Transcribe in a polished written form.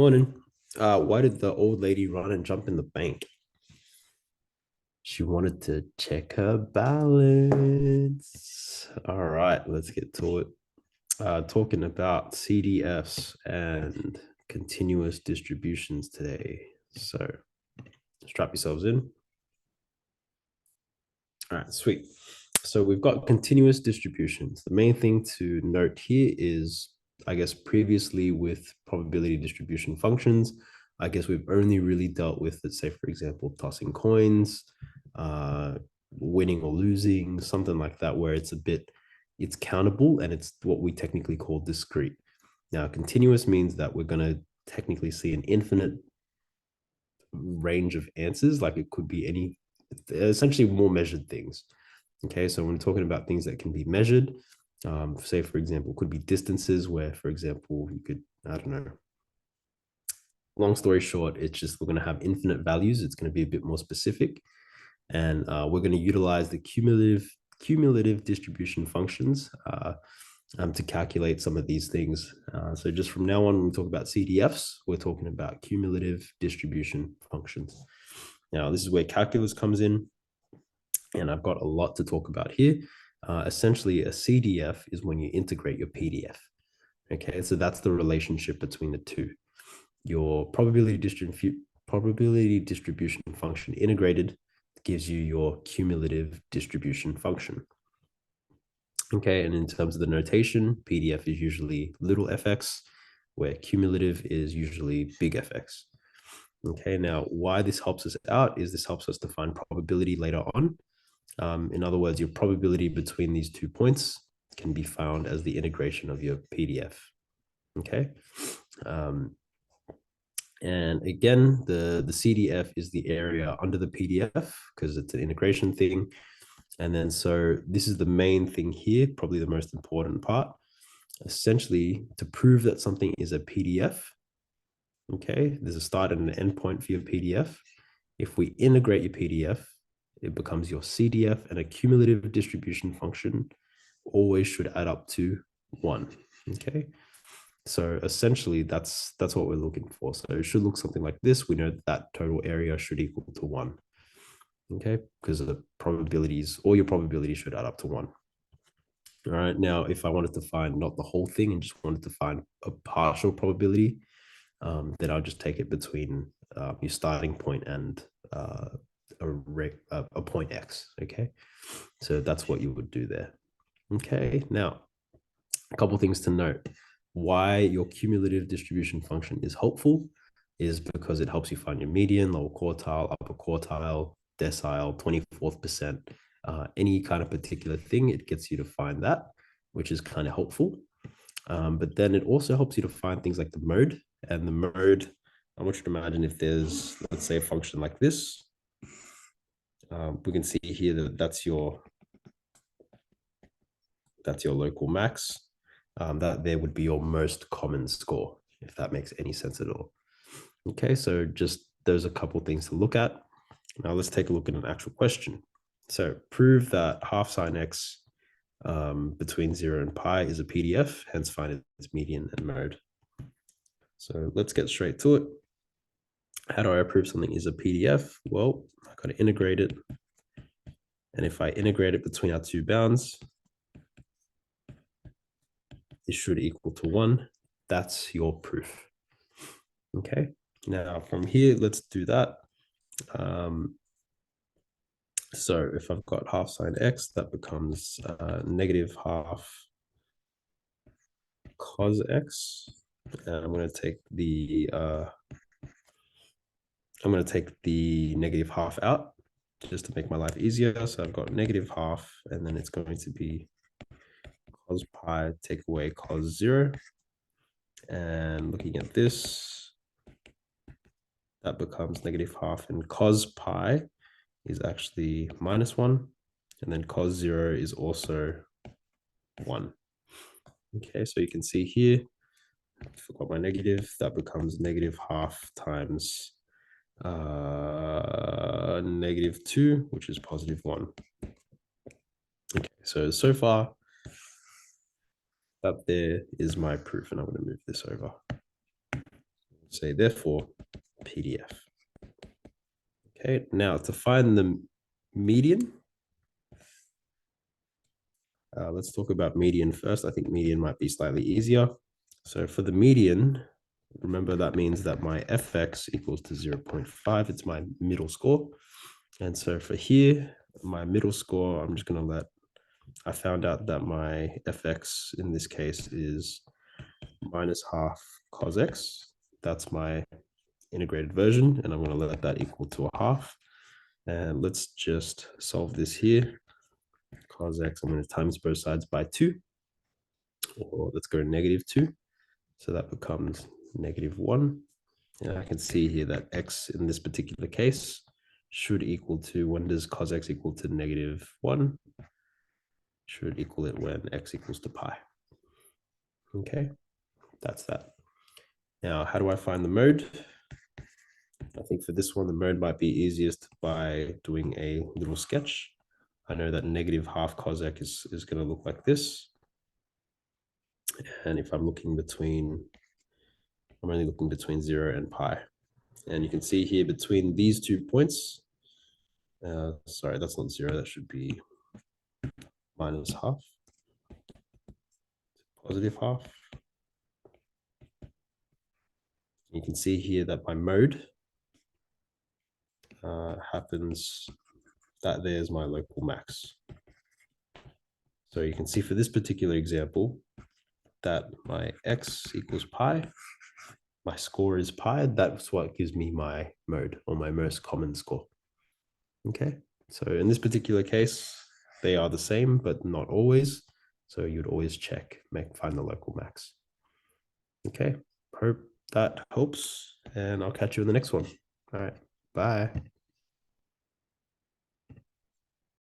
Morning. Why did the old lady run and jump in the bank? She wanted to check her balance. All right, let's get to it. Talking about CDFs and continuous distributions today. So strap yourselves in. All right, sweet. So we've got continuous distributions. The main thing to note here is, I guess, previously with probability distribution functions, I guess we've only really dealt with, let's say, for example, tossing coins, uh, winning or losing, something like that, where it's countable and it's what we technically call discrete. Now, continuous means that we're going to technically see an infinite range of answers, like it could be any, essentially more measured things. Okay, so when we're talking about things that can be measured, say for example, could be distances where, for example, you could, I don't know, long story short, it's just we're going to have infinite values. It's going to be a bit more specific. And we're going to utilize the cumulative distribution functions to calculate some of these things. So just from now on, when we talk about CDFs, we're talking about cumulative distribution functions. Now, this is where calculus comes in, and I've got a lot to talk about here. Essentially, a CDF is when you integrate your PDF. Okay, so that's the relationship between the two. Your probability distribution function integrated gives you your cumulative distribution function. Okay, and in terms of the notation, PDF is usually little fx, where cumulative is usually big fx. Okay, now why this helps us out is this helps us to find probability later on. In other words, your probability between these 2 points can be found as the integration of your PDF. Okay. And again, the CDF is the area under the PDF because it's an integration thing. And then so this is the main thing here, probably the most important part. Essentially, to prove that something is a PDF, okay, there's a start and an end point for your PDF. If we integrate your PDF, it becomes your CDF, and a cumulative distribution function always should add up to 1. Okay. So essentially, that's what we're looking for. So it should look something like this. We know that total area should equal to 1. Okay, because of the probabilities, all your probabilities should add up to 1. All right. Now, if I wanted to find not the whole thing and just wanted to find a partial probability, then I'll just take it between your starting point and a point X. Okay. So that's what you would do there. Okay. Now, a couple of things to note. Why your cumulative distribution function is helpful is because it helps you find your median, lower quartile, upper quartile, decile, 24th percent, any kind of particular thing. It gets you to find that, which is kind of helpful. But then it also helps you to find things like the mode. And the mode, I want you to imagine if there's, let's say, a function like this. We can see here that that's your local max. That there would be your most common score, if that makes any sense at all. Okay, so just there's a couple things to look at. Now let's take a look at an actual question. So prove that half sine x between 0 and pi is a PDF, hence find its median and mode. So let's get straight to it. How do I prove something is a PDF? Well, I got to integrate it. And if I integrate it between our 2 bounds, it should equal to 1. That's your proof. Okay, now from here, let's do that. So if I've got half sine x, that becomes negative half cos x. And I'm going to take the negative half out just to make my life easier. So I've got negative half, and then it's going to be cos pi, take away cos 0. And looking at this, that becomes negative half, and cos pi is actually -1. And then cos 0 is also 1. Okay, so you can see here, I forgot my negative, that becomes negative half times -2, which is +1. Okay, so far, that there is my proof, and I'm going to move this over. say therefore PDF. Okay, now to find the median, let's talk about median first. I think median might be slightly easier. So for the median, remember that means that my fx equals to 0.5. It's my middle score. And so for here, my middle score, I'm just going to I found out that my fx in this case is minus half cos x. That's my integrated version, and I'm going to let that equal to a half. And let's just solve this here. Cos x, I'm going to times both sides by 2, or let's go negative 2. So that becomes negative 1. And I can see here that x in this particular case should equal to, when does cos x equal to negative 1? Should equal it when x equals to pi. Okay, that's that. Now, how do I find the mode? I think for this one, the mode might be easiest by doing a little sketch. I know that negative half cos x is going to look like this. And if I'm looking between, I'm only looking between 0 and pi. And you can see here between these 2 points, sorry, that's not 0, that should be minus half, positive half. You can see here that my mode happens, that there's my local max. So you can see for this particular example that my x equals pi, my score is pi, that's what gives me my mode, or my most common score. Okay, so in this particular case, they are the same, but not always. So you'd always check, find the local max. Okay, hope that helps, and I'll catch you in the next one. All right, bye.